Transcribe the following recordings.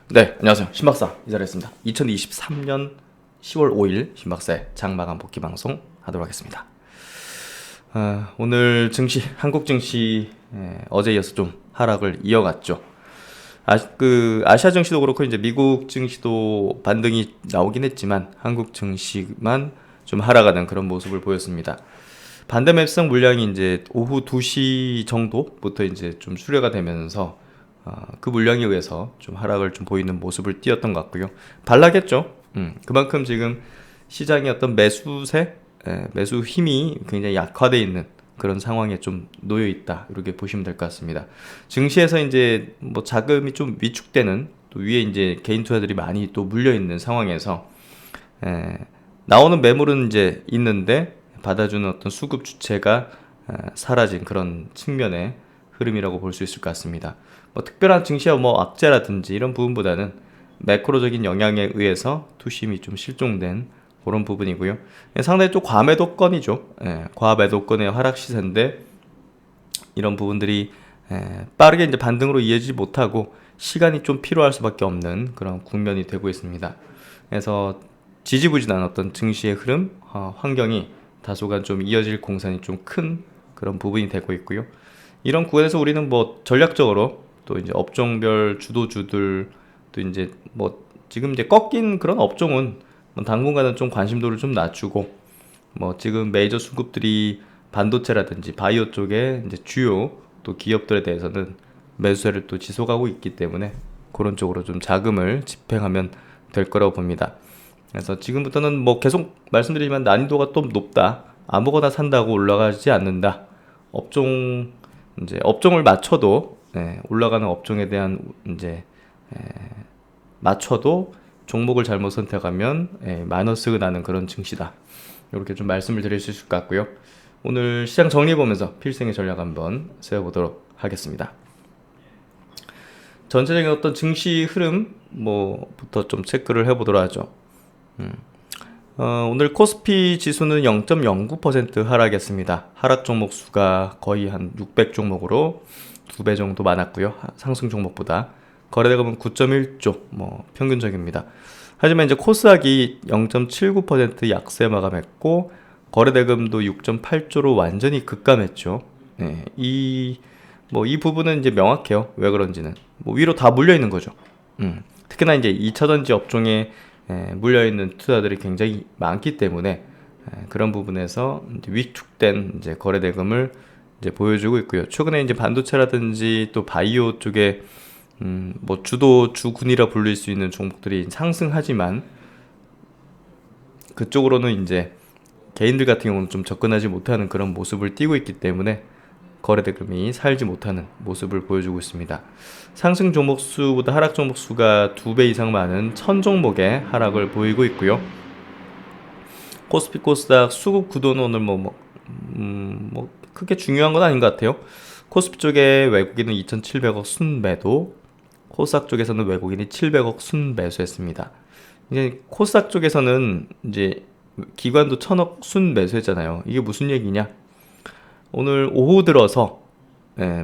네, 안녕하세요. 신박사 이 자리였습니다. 2023년 10월 5일 신박사의 장마감 복귀 방송 하도록 하겠습니다. 오늘 증시, 한국 증시 어제 이어서 좀 하락을 이어갔죠. 아시아 증시도 그렇고 이제 미국 증시도 반등이 나오긴 했지만 한국 증시만 좀 하락하는 그런 모습을 보였습니다. 반대 맵상 물량이 이제 오후 2시 정도부터 이제 좀 수려가 되면서 그 물량에 의해서 좀 하락을 좀 보이는 모습을 띄었던 것 같고요. 반락했죠. 그만큼 지금 시장의 어떤 매수세, 매수 힘이 굉장히 약화되어 있는 그런 상황에 좀 놓여 있다. 이렇게 보시면 될 것 같습니다. 증시에서 이제 뭐 자금이 좀 위축되는 또 위에 이제 개인 투자들이 많이 또 물려 있는 상황에서 에, 나오는 매물은 이제 있는데 받아주는 어떤 수급 주체가 사라진 그런 측면의 흐름이라고 볼 수 있을 것 같습니다. 뭐 특별한 증시와 뭐 악재라든지 이런 부분보다는 매크로적인 영향에 의해서 투심이 좀 실종된 그런 부분이고요. 상당히 또 과매도권이죠. 과매도권의 하락 시세인데 이런 부분들이 빠르게 이제 반등으로 이어지지 못하고 시간이 좀 필요할 수밖에 없는 그런 국면이 되고 있습니다. 그래서 지지부진한 어떤 증시의 흐름, 환경이 다소간 좀 이어질 공산이 좀 큰 그런 부분이 되고 있고요. 이런 구간에서 우리는 뭐 전략적으로 또 이제 업종별 주도주들 또 이제 뭐 지금 이제 꺾인 그런 업종은 뭐 당분간은 좀 관심도를 좀 낮추고 뭐 지금 메이저 수급들이 반도체라든지 바이오 쪽에 이제 주요 또 기업들에 대해서는 매수세를 또 지속하고 있기 때문에 그런 쪽으로 좀 자금을 집행하면 될 거라고 봅니다. 그래서 지금부터는 뭐 계속 말씀드리지만 난이도가 좀 높다. 아무거나 산다고 올라가지 않는다. 업종 이제 업종을 맞춰도 올라가는 업종에 대한 이제 맞춰도 종목을 잘못 선택하면 마이너스가 나는 그런 증시다. 이렇게 좀 말씀을 드릴 수 있을 것 같고요. 오늘 시장 정리해 보면서 필승의 전략 한번 세워보도록 하겠습니다. 전체적인 어떤 증시 흐름 뭐부터 좀 체크를 해보도록 하죠. 오늘 코스피 지수는 0.09% 하락했습니다. 하락 종목 수가 거의 한 600 종목으로 2배 정도 많았고요. 상승 종목보다. 거래대금은 9.1조, 뭐 평균적입니다. 하지만 이제 코스닥이 0.79% 약세 마감했고 거래대금도 6.8조로 완전히 급감했죠. 네, 이 부분은 이제 명확해요. 왜 그런지는. 뭐 위로 다 물려 있는 거죠. 특히나 이제 2차전지 업종에 물려있는 투자들이 굉장히 많기 때문에 그런 부분에서 이제 위축된 이제 거래 대금을 이제 보여주고 있고요. 최근에 이제 반도체라든지 또 바이오 쪽에 뭐 주군이라 불릴 수 있는 종목들이 상승하지만 그쪽으로는 이제 개인들 같은 경우는 좀 접근하지 못하는 그런 모습을 띠고 있기 때문에 거래 대금이 살지 못하는 모습을 보여주고 있습니다. 상승 종목 수보다 하락 종목 수가 2배 이상 많은 1000종목의 하락을 보이고 있고요. 코스피 코스닥 수급 구도는 오늘 뭐 크게 중요한 건 아닌 것 같아요. 코스피 쪽에 외국인은 2,700억 순매도, 코스닥 쪽에서는 외국인이 700억 순매수했습니다. 이제 코스닥 쪽에서는 이제 기관도 1000억 순매수했잖아요. 이게 무슨 얘기냐? 오늘 오후 들어서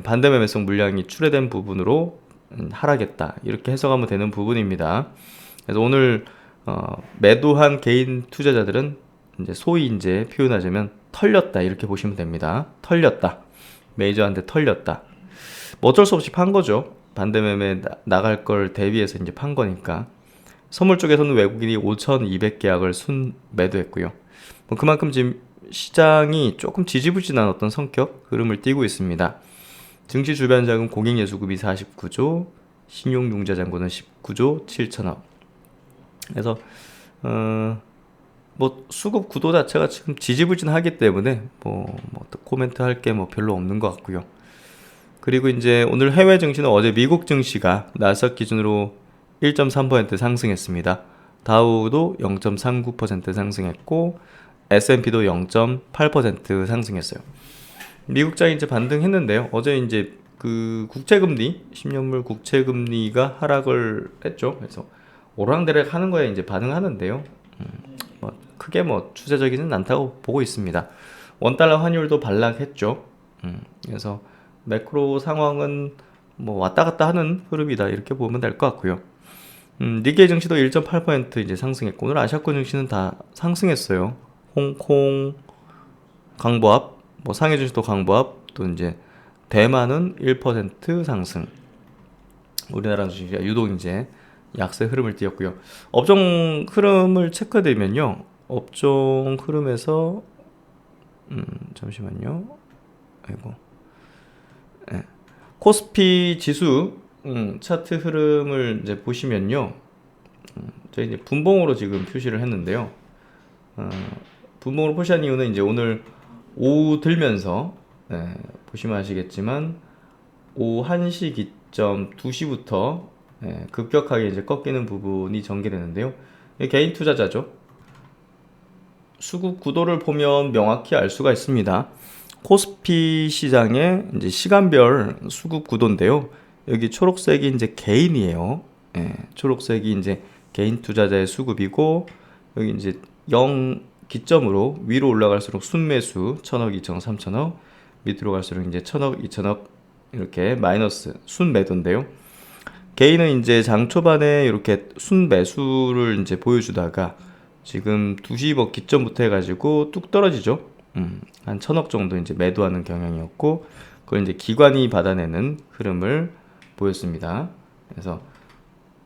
반대 매매성 물량이 출회된 부분으로 하락했다 이렇게 해석하면 되는 부분입니다. 그래서 오늘 매도한 개인 투자자들은 이제 소위 이제 표현하자면 털렸다 이렇게 보시면 됩니다. 털렸다. 메이저한테 털렸다. 뭐 어쩔 수 없이 판 거죠. 반대 매매 나갈 걸 대비해서 이제 판 거니까. 선물 쪽에서는 외국인이 5,200계약을 순 매도했고요. 뭐 그만큼 지금 시장이 조금 지지부진한 어떤 성격 흐름을 띠고 있습니다. 증시 주변 자금 고객예수급이 49조, 신용융자 잔고는 19조 7천억. 그래서 뭐 수급 구도 자체가 지금 지지부진하기 때문에 뭐 코멘트 할 게 뭐 별로 없는 것 같고요. 그리고 이제 오늘 해외 증시는 어제 미국 증시가 나스닥 기준으로 1.3% 상승했습니다. 다우도 0.39% 상승했고 S&P도 0.8% 상승했어요. 미국장이 이제 반등했는데요. 어제 이제 그 국채금리, 10년물 국채금리가 하락을 했죠. 그래서 오르락내리락 하는 거에 이제 반응하는데요. 뭐 크게 뭐 추세적이진 않다고 보고 있습니다. 원달러 환율도 반락했죠. 그래서 매크로 상황은 뭐 왔다 갔다 하는 흐름이다 이렇게 보면 될 것 같고요. 니케이 증시도 1.8% 이제 상승했고 오늘 아시아권 증시는 다 상승했어요. 홍콩 강보합, 뭐 상해 증시도 강보합, 또 이제 대만은 1% 상승. 우리나라 주식이 유독 이제 약세 흐름을 띄었고요. 업종 흐름을 체크되면요. 업종 흐름에서 잠시만요. 아이고. 예. 코스피 지수 차트 흐름을 이제 보시면요. 저희 이제 분봉으로 지금 표시를 했는데요. 분봉으로 표시한 이유는 이제 오늘 오후 들면서 보시면 아시겠지만 오후 1시 기점 2시부터 급격하게 이제 꺾이는 부분이 전개되는데요. 이게 개인 투자자죠. 수급 구도를 보면 명확히 알 수가 있습니다. 코스피 시장의 이제 시간별 수급 구도인데요. 여기 초록색이 이제 개인이에요. 초록색이 이제 개인 투자자의 수급이고 여기 이제 0 기점으로 위로 올라갈수록 순매수 1000억, 2000억, 3000억 밑으로 갈수록 이제 1000억, 2000억 이렇게 마이너스 순매도인데요. 개인은 이제 장 초반에 이렇게 순매수를 이제 보여주다가 지금 2시 뭐 기점부터 해가지고 뚝 떨어지죠. 한 1000억 정도 이제 매도하는 경향이었고 그걸 이제 기관이 받아내는 흐름을 보였습니다. 그래서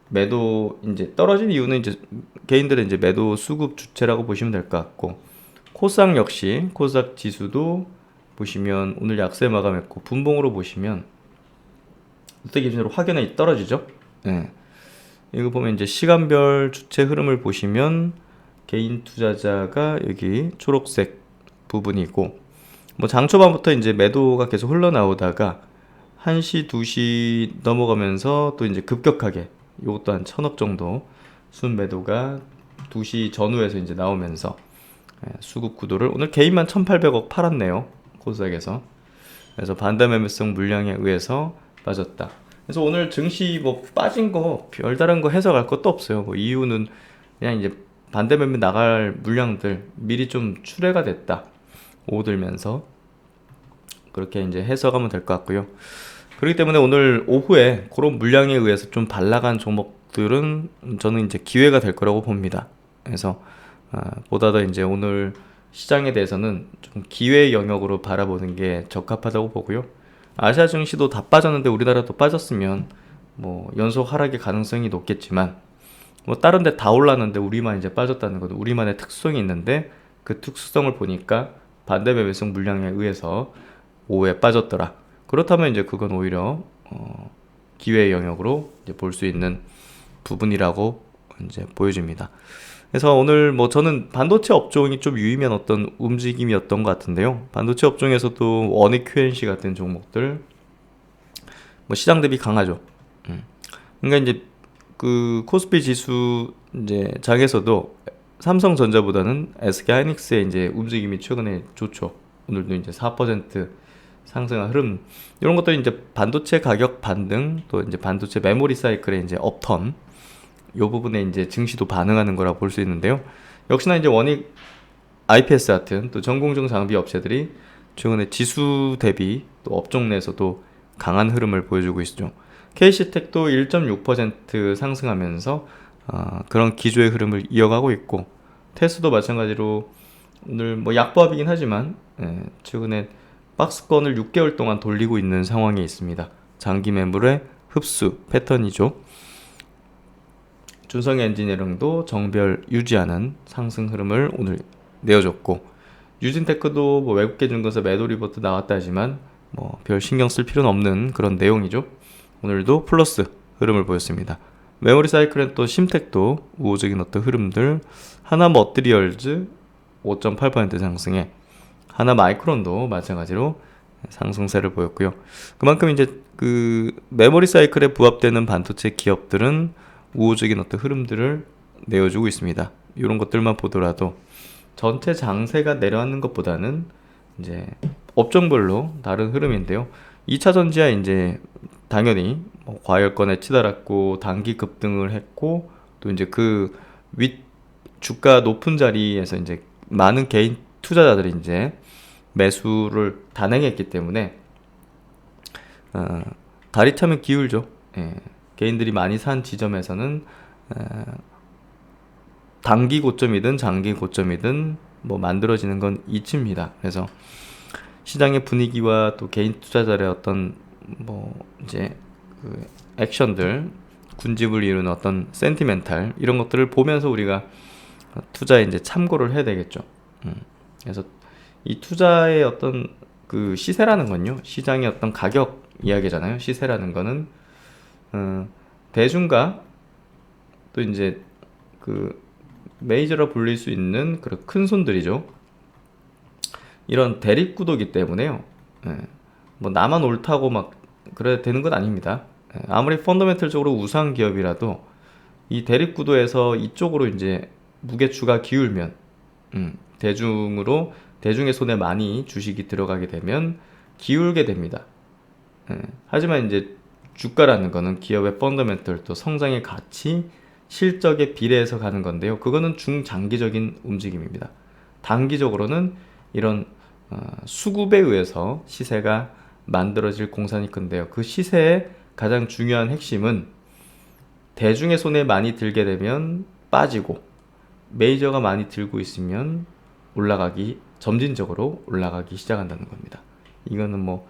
매도 이제 떨어진 이유는 이제 개인들의 이제 매도 수급 주체라고 보시면 될 것 같고 코스닥 역시 코스닥 지수도 보시면 오늘 약세 마감했고 분봉으로 보시면 이때 기준으로 확연히 떨어지죠. 이거 보면 이제 시간별 주체 흐름을 보시면 개인 투자자가 여기 초록색 부분이고 뭐 장초반부터 이제 매도가 계속 흘러나오다가 1시, 2시 넘어가면서 또 이제 급격하게 이것도 한 1000억 정도 순매도가 2시 전후에서 이제 나오면서 수급 구도를 오늘 개인만 1800억 팔았네요. 코스닥에서. 그래서 반대 매매성 물량에 의해서 빠졌다. 그래서 오늘 증시 뭐 빠진 거 별다른 거 해석할 것도 없어요. 뭐 이유는 그냥 이제 반대 매매 나갈 물량들 미리 좀 출회가 됐다. 오후 들면서 그렇게 이제 해석하면 될 것 같고요. 그렇기 때문에 오늘 오후에 그런 물량에 의해서 좀 반락한 종목들은 저는 이제 기회가 될 거라고 봅니다. 그래서 보다 더 이제 오늘 시장에 대해서는 좀 기회 영역으로 바라보는 게 적합하다고 보고요. 아시아 증시도 다 빠졌는데 우리나라도 빠졌으면 뭐 연속 하락의 가능성이 높겠지만 뭐 다른 데 다 올랐는데 우리만 이제 빠졌다는 것도 우리만의 특성이 있는데 그 특수성을 보니까 반대 매매성 물량에 의해서 오후에 빠졌더라. 그렇다면 이제 그건 오히려 기회의 영역으로 볼 수 있는 부분이라고 이제 보여집니다. 그래서 오늘 뭐 저는 반도체 업종이 좀 유의미한 어떤 움직임이었던 것 같은데요. 반도체 업종에서도 원익 QNC 같은 종목들 뭐 시장 대비 강하죠. 그러니까 이제 그 코스피 지수 이제 장에서도 삼성전자보다는 SK하이닉스의 이제 움직임이 최근에 좋죠. 오늘도 이제 4% 상승한 흐름 이런 것들이 이제 반도체 가격 반등 또 이제 반도체 메모리 사이클의 이제 업턴 이 부분에 이제 증시도 반응하는 거라 볼 수 있는데요. 역시나 이제 원익 IPS 같은 또 전공정 장비 업체들이 최근에 지수 대비 또 업종 내에서도 강한 흐름을 보여주고 있죠. KC텍도 1.6% 상승하면서 그런 기조의 흐름을 이어가고 있고 테스도 마찬가지로 오늘 뭐 약보합이긴 하지만 최근에 박스권을 6개월 동안 돌리고 있는 상황에 있습니다. 장기 매물의 흡수 패턴이죠. 준성 엔지니어링도 정별 유지하는 상승 흐름을 오늘 내어줬고 유진테크도 뭐 외국계 증권사 매도 리포트 나왔다 하지만 뭐 별 신경 쓸 필요는 없는 그런 내용이죠. 오늘도 플러스 흐름을 보였습니다. 메모리 사이클은 또 심텍도 우호적인 어떤 흐름들 하나 머티리얼즈 5.8% 상승에 하나 마이크론도 마찬가지로 상승세를 보였고요. 그만큼 이제 그 메모리 사이클에 부합되는 반도체 기업들은 우호적인 어떤 흐름들을 내어주고 있습니다. 이런 것들만 보더라도 전체 장세가 내려앉는 것보다는 이제 업종별로 다른 흐름인데요. 2차 전지야 이제 당연히 뭐 과열권에 치달았고 단기 급등을 했고 또 이제 그 윗 주가 높은 자리에서 이제 많은 개인 투자자들이 이제 매수를 단행했기 때문에 다리 차면 기울죠. 개인들이 많이 산 지점에서는 단기 고점이든 장기 고점이든 뭐 만들어지는 건 이치입니다. 그래서 시장의 분위기와 또 개인 투자자의 어떤 뭐 이제 그 액션들, 군집을 이루는 어떤 센티멘탈 이런 것들을 보면서 우리가 투자에 이제 참고를 해야 되겠죠. 그래서 이 투자의 어떤 그 시세라는 건요, 시장의 어떤 가격 이야기잖아요. 시세라는 거는 대중과 또 이제 그 메이저라 불릴 수 있는 그런 큰 손들이죠. 이런 대립구도기 때문에요. 뭐 나만 옳다고 막 그래야 되는 건 아닙니다. 아무리 펀더멘털적으로 우수한 기업이라도 이 대립구도에서 이쪽으로 이제 무게추가 기울면 대중의 손에 많이 주식이 들어가게 되면 기울게 됩니다. 하지만 이제 주가라는 거는 기업의 펀더멘털 또 성장의 가치, 실적에 비례해서 가는 건데요. 그거는 중장기적인 움직임입니다. 단기적으로는 이런 수급에 의해서 시세가 만들어질 공산이 큰데요. 그 시세의 가장 중요한 핵심은 대중의 손에 많이 들게 되면 빠지고 메이저가 많이 들고 있으면 점진적으로 올라가기 시작한다는 겁니다. 이거는 뭐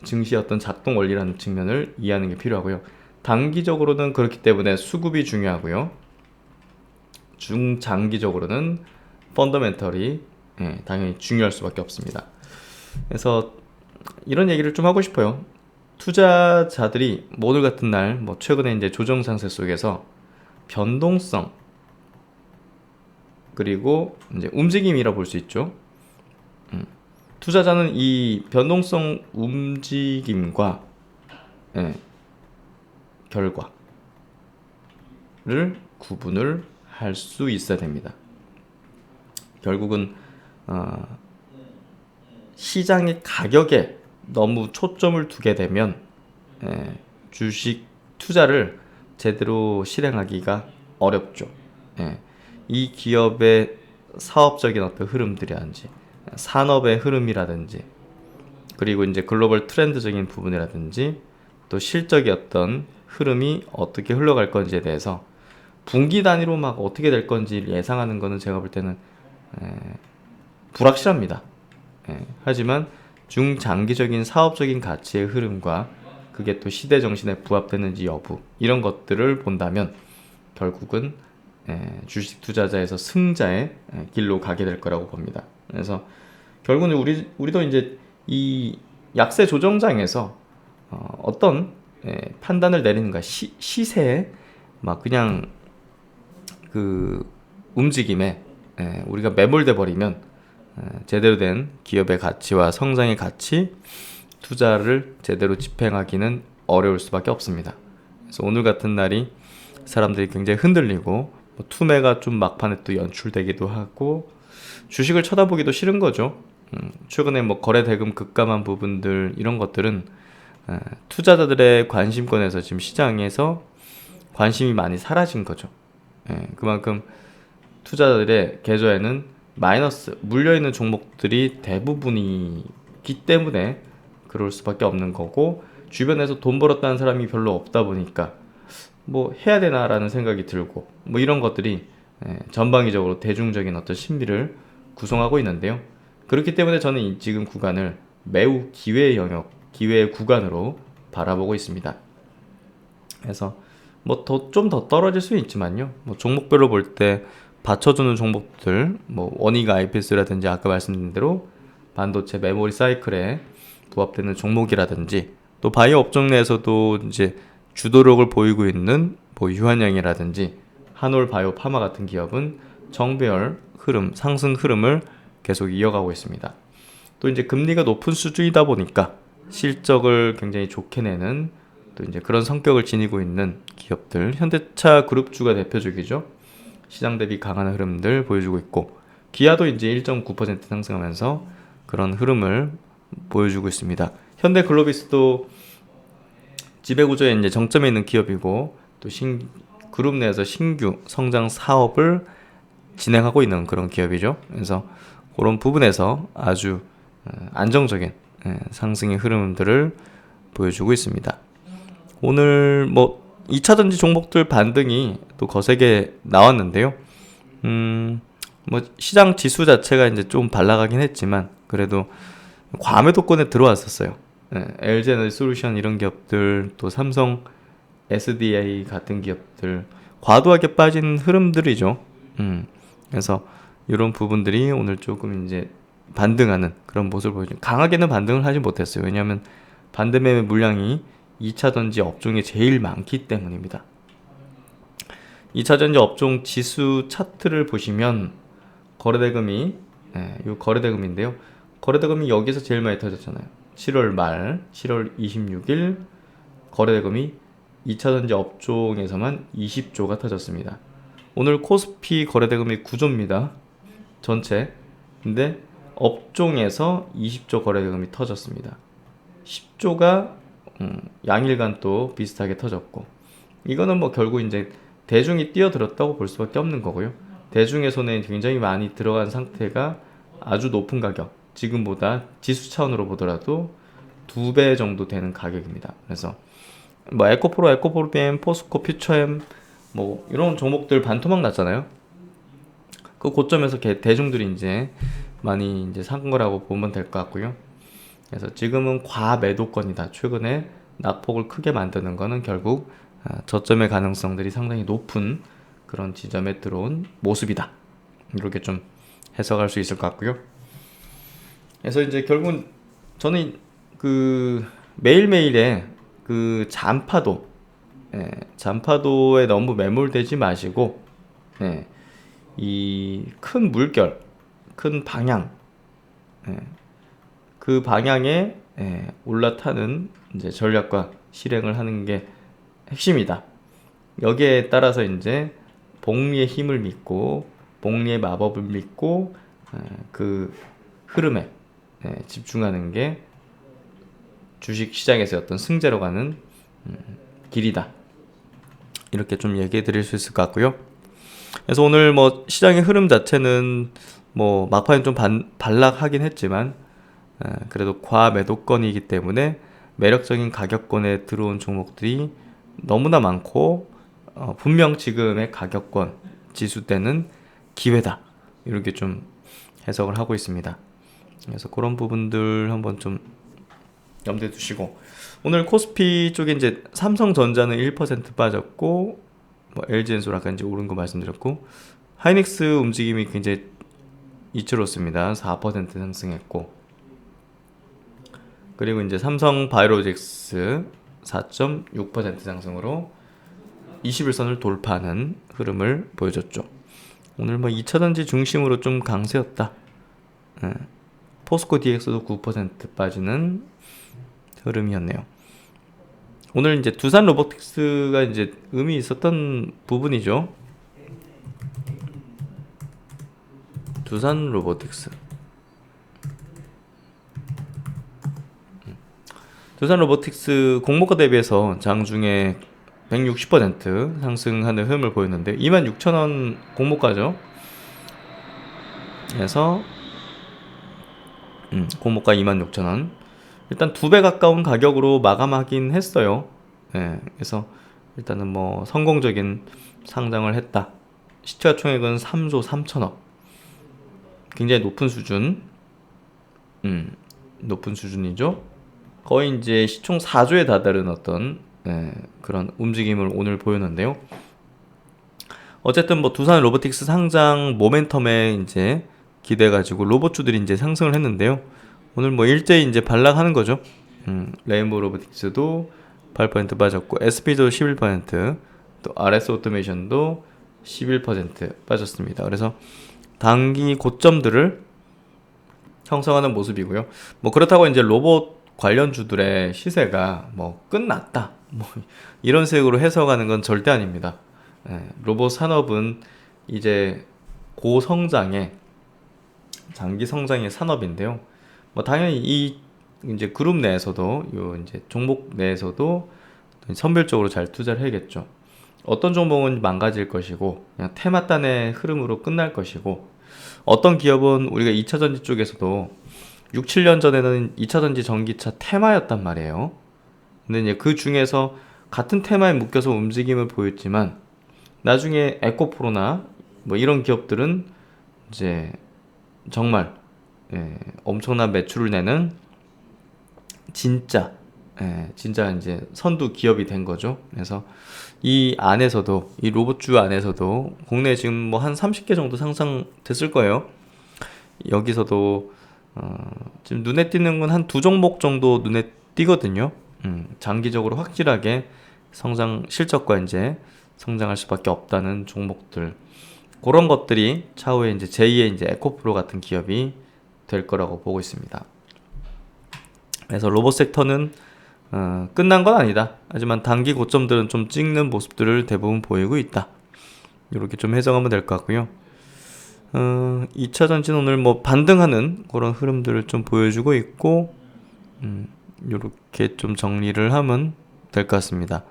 증시의 어떤 작동 원리라는 측면을 이해하는 게 필요하고요. 단기적으로는 그렇기 때문에 수급이 중요하고요. 중장기적으로는 펀더멘털이 당연히 중요할 수밖에 없습니다. 그래서 이런 얘기를 좀 하고 싶어요. 투자자들이 오늘 같은 날, 뭐 최근에 이제 조정 상세 속에서 변동성 그리고 이제 움직임이라 볼 수 있죠. 투자자는 이 변동성 움직임과 결과를 구분을 할 수 있어야 됩니다. 결국은 시장의 가격에 너무 초점을 두게 되면 주식 투자를 제대로 실행하기가 어렵죠. 이 기업의 사업적인 어떤 흐름들이라든지 산업의 흐름이라든지 그리고 이제 글로벌 트렌드적인 부분이라든지 또 실적의 어떤 흐름이 어떻게 흘러갈 건지에 대해서 분기 단위로 막 어떻게 될 건지 예상하는 거는 제가 볼 때는 불확실합니다. 하지만 중장기적인 사업적인 가치의 흐름과 그게 또 시대 정신에 부합되는지 여부 이런 것들을 본다면 결국은 주식 투자자에서 승자의 길로 가게 될 거라고 봅니다. 그래서 결국은 우리도 이제 이 약세 조정장에서 어떤 판단을 내리는가 시세에 막 그냥 그 움직임에 우리가 매몰돼 버리면 제대로 된 기업의 가치와 성장의 가치, 투자를 제대로 집행하기는 어려울 수밖에 없습니다. 그래서 오늘 같은 날이 사람들이 굉장히 흔들리고 투매가 좀 막판에 또 연출되기도 하고 주식을 쳐다보기도 싫은 거죠. 최근에 뭐 거래 대금 급감한 부분들 이런 것들은 투자자들의 관심권에서 지금 시장에서 관심이 많이 사라진 거죠. 그만큼 투자자들의 계좌에는 마이너스 물려있는 종목들이 대부분이기 때문에 그럴 수밖에 없는 거고 주변에서 돈 벌었다는 사람이 별로 없다 보니까 뭐 해야 되나라는 생각이 들고 뭐 이런 것들이 전방위적으로 대중적인 어떤 심리를 구성하고 있는데요. 그렇기 때문에 저는 지금 구간을 매우 기회의 영역, 기회의 구간으로 바라보고 있습니다. 그래서 뭐 좀 더 떨어질 수 있지만요. 뭐 종목별로 볼 때 받쳐주는 종목들, 뭐 원익 IPS라든지 아까 말씀드린 대로 반도체 메모리 사이클에 부합되는 종목이라든지 또 바이오 업종 내에서도 이제 주도력을 보이고 있는 뭐 유한양이라든지 한올 바이오 파마 같은 기업은 정배열 흐름, 상승 흐름을 계속 이어가고 있습니다. 또 이제 금리가 높은 수준이다 보니까 실적을 굉장히 좋게 내는 또 이제 그런 성격을 지니고 있는 기업들, 현대차 그룹주가 대표적이죠. 시장 대비 강한 흐름들 보여주고 있고 기아도 이제 1.9% 상승하면서 그런 흐름을 보여주고 있습니다. 현대글로비스도 지배구조에 이제 정점에 있는 기업이고 또 그룹 내에서 신규 성장 사업을 진행하고 있는 그런 기업이죠. 그래서 그런 부분에서 아주 안정적인 상승의 흐름들을 보여주고 있습니다. 오늘 뭐 2차 전지 종목들 반등이 또 거세게 나왔는데요. 뭐 시장 지수 자체가 이제 좀 발락하긴 했지만 그래도 과매도권에 들어왔었어요. LG 솔루션 이런 기업들, 또 삼성 SDI 같은 기업들 과도하게 빠진 흐름들이죠. 그래서 이런 부분들이 오늘 조금 이제 반등하는 그런 모습을 보여줘. 강하게는 반등을 하지 못했어요. 왜냐하면 반대매매 물량이 2차 전지 업종에 제일 많기 때문입니다. 2차 전지 업종 지수 차트를 보시면 거래대금이 이 거래대금인데요. 거래대금이 여기서 제일 많이 터졌잖아요. 7월 말 7월 26일 거래대금이 2차 전지 업종에서만 20조가 터졌습니다. 오늘 코스피 거래대금이 9조입니다. 전체. 근데 업종에서 20조 거래대금이 터졌습니다. 10조가 양일간 또 비슷하게 터졌고, 이거는 뭐 결국 이제 대중이 뛰어들었다고 볼 수밖에 없는 거고요. 대중의 손에 굉장히 많이 들어간 상태가 아주 높은 가격, 지금보다 지수 차원으로 보더라도 2배 정도 되는 가격입니다. 그래서 뭐 에코프로, 에코프로비엠, 포스코, 퓨처엠 뭐 이런 종목들 반토막 났잖아요. 그 고점에서 대중들이 이제 많이 이제 산 거라고 보면 될 것 같고요. 그래서 지금은 과매도권이다. 최근에 낙폭을 크게 만드는 거는 결국 저점의 가능성들이 상당히 높은 그런 지점에 들어온 모습이다. 이렇게 좀 해석할 수 있을 것 같고요. 그래서 이제 결국은 저는 그 매일매일의 그 잔파도에 너무 매몰되지 마시고, 이 큰 물결, 큰 방향, 그 방향에 올라타는 이제 전략과 실행을 하는 게 핵심이다. 여기에 따라서 이제 복리의 힘을 믿고, 복리의 마법을 믿고, 그 흐름에 집중하는 게 주식 시장에서 어떤 승자로 가는 길이다. 이렇게 좀 얘기해 드릴 수 있을 것 같고요. 그래서 오늘 뭐 시장의 흐름 자체는 뭐 막판에 좀 반락하긴 했지만, 그래도 과매도권이기 때문에 매력적인 가격권에 들어온 종목들이 너무나 많고, 분명 지금의 가격권 지수 때는 기회다. 이렇게 좀 해석을 하고 있습니다. 그래서 그런 부분들 한번 좀 염두에 두시고, 오늘 코스피 쪽에 이제 삼성전자는 1% 빠졌고, 뭐 LG엔솔 아까 이제 오른 거 말씀드렸고, 하이닉스 움직임이 굉장히 이치롭습니다. 4% 상승했고, 그리고 이제 삼성 바이오로직스 4.6% 상승으로 21선을 돌파하는 흐름을 보여줬죠. 오늘 뭐 2차전지 중심으로 좀 강세였다. 포스코 DX도 9% 빠지는 흐름이었네요. 오늘 이제 두산 로보틱스가 이제 의미 있었던 부분이죠. 두산 로보틱스. 두산 로보틱스 공모가 대비해서 장중에 160% 상승하는 흐름을 보였는데 26,000원 공모가죠. 그래서 공모가 26,000원. 일단 2배 가까운 가격으로 마감하긴 했어요. 그래서 일단은 뭐 성공적인 상장을 했다. 시가총액은 3조 3천억. 굉장히 높은 수준. 높은 수준이죠. 거의 이제 시총 4조에 다다른 어떤 그런 움직임을 오늘 보였는데요. 어쨌든 뭐 두산 로보틱스 상장 모멘텀에 이제 기대가지고 로봇주들이 이제 상승을 했는데요. 오늘 뭐 일제히 이제 반락하는 거죠. 레인보우 로보틱스도 8% 빠졌고, SP도 11%, 또 RS 오토메이션도 11% 빠졌습니다. 그래서 단기 고점들을 형성하는 모습이고요. 뭐 그렇다고 이제 로봇 관련주들의 시세가 뭐 끝났다, 뭐 이런 식으로 해석하는 건 절대 아닙니다. 로봇 산업은 이제 고성장의 장기 성장의 산업인데요. 뭐 당연히 이 이제 그룹 내에서도 요 이제 종목 내에서도 선별적으로 잘 투자를 해야겠죠. 어떤 종목은 망가질 것이고 그냥 테마단의 흐름으로 끝날 것이고, 어떤 기업은 우리가 2차전지 쪽에서도 6, 7년 전에는 2차전지 전기차 테마였단 말이에요. 근데 이제 그 중에서 같은 테마에 묶여서 움직임을 보였지만 나중에 에코프로나 뭐 이런 기업들은 이제 정말 엄청난 매출을 내는 진짜 진짜 이제 선두 기업이 된 거죠. 그래서 이 안에서도 이 로봇주 안에서도 국내에 지금 뭐 한 30개 정도 상장됐을 거예요. 여기서도 지금 눈에 띄는 건 한 두 종목 정도 눈에 띄거든요. 장기적으로 확실하게 성장 실적과 이제 성장할 수밖에 없다는 종목들, 그런 것들이 차후에 이제 제2의 이제 에코프로 같은 기업이 될 거라고 보고 있습니다. 그래서 로봇 섹터는 끝난 건 아니다. 하지만 단기 고점들은 좀 찍는 모습들을 대부분 보이고 있다. 이렇게 좀 해석하면 될 것 같고요. 2차 전지는 오늘 뭐 반등하는 그런 흐름들을 좀 보여주고 있고, 이렇게 좀 정리를 하면 될 것 같습니다.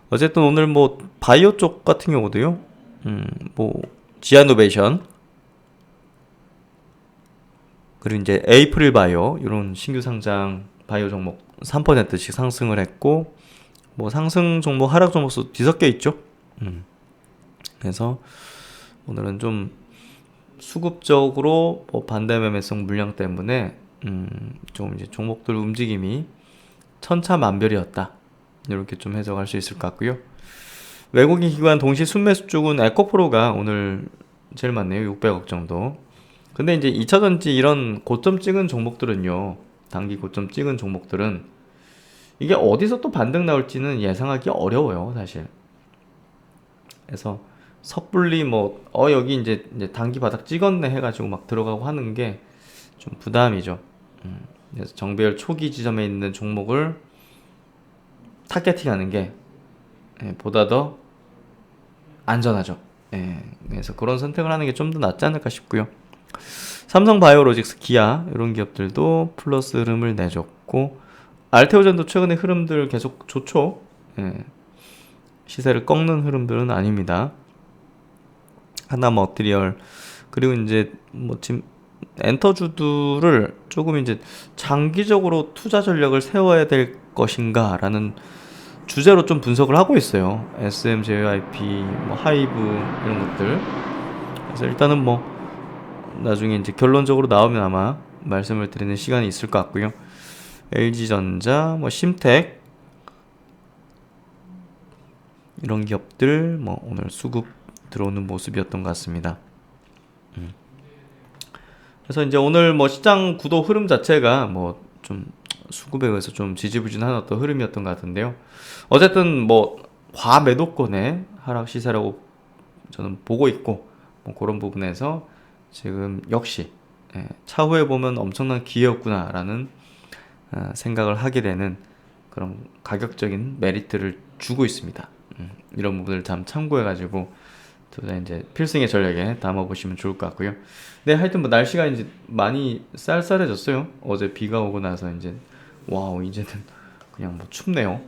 어쨌든 오늘 뭐 바이오 쪽 같은 경우도요, 뭐 지아노베이션 그리고 이제 에이프릴 바이오 이런 신규 상장 바이오 종목 3%씩 상승을 했고, 뭐 상승 종목 하락 종목수 뒤섞여 있죠. 그래서 오늘은 좀 수급적으로 뭐 반대 매매성 물량 때문에 좀 이제 종목들 움직임이 천차만별이었다. 이렇게 좀 해석할 수 있을 것 같고요. 외국인 기관 동시 순매수 쪽은 에코프로가 오늘 제일 많네요. 600억 정도. 근데 이제 2차 전지 이런 고점 찍은 종목들은요, 단기 고점 찍은 종목들은 이게 어디서 또 반등 나올지는 예상하기 어려워요, 사실. 그래서 섣불리 뭐 여기 이제 단기 바닥 찍었네 해가지고 막 들어가고 하는 게 좀 부담이죠. 그래서 정배열 초기 지점에 있는 종목을 타겟팅하는 게 보다 더 안전하죠. 그래서 그런 선택을 하는 게 좀 더 낫지 않을까 싶고요. 삼성바이오로직스, 기아 이런 기업들도 플러스 흐름을 내줬고, 알테오전도 최근에 흐름들 계속 좋죠. 시세를 꺾는 흐름들은 아닙니다. 하나머티리얼, 그리고 이제 뭐 지금 엔터주들을 조금 이제 장기적으로 투자 전략을 세워야 될 것인가라는 주제로 좀 분석을 하고 있어요. SM, JYP, 뭐 하이브 이런 것들. 그래서 일단은 뭐 나중에 이제 결론적으로 나오면 아마 말씀을 드리는 시간이 있을 것 같고요. LG전자, 뭐 심텍 이런 기업들 뭐 오늘 수급 들어오는 모습이었던 것 같습니다. 그래서 이제 오늘 뭐 시장 구도 흐름 자체가 뭐 좀 수급에 의해서 좀 지지부진한 어떤 흐름이었던 것 같은데요. 어쨌든 뭐 과매도권의 하락 시세라고 저는 보고 있고, 뭐 그런 부분에서 지금 역시 차후에 보면 엄청난 기회였구나라는 생각을 하게 되는 그런 가격적인 메리트를 주고 있습니다. 이런 부분을 참 참고해가지고 이제 필승의 전략에 담아보시면 좋을 것 같고요. 네, 하여튼 뭐 날씨가 이제 많이 쌀쌀해졌어요. 어제 비가 오고 나서 이제 와우, 이제는 그냥 뭐 춥네요.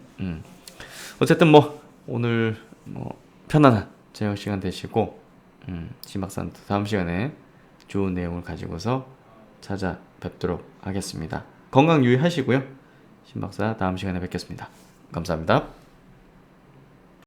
어쨌든 뭐 오늘 뭐 편안한 저녁 시간 되시고, 심박사는 다음 시간에 좋은 내용을 가지고서 찾아뵙도록 하겠습니다. 건강 유의하시고요. 심박사 다음 시간에 뵙겠습니다. 감사합니다.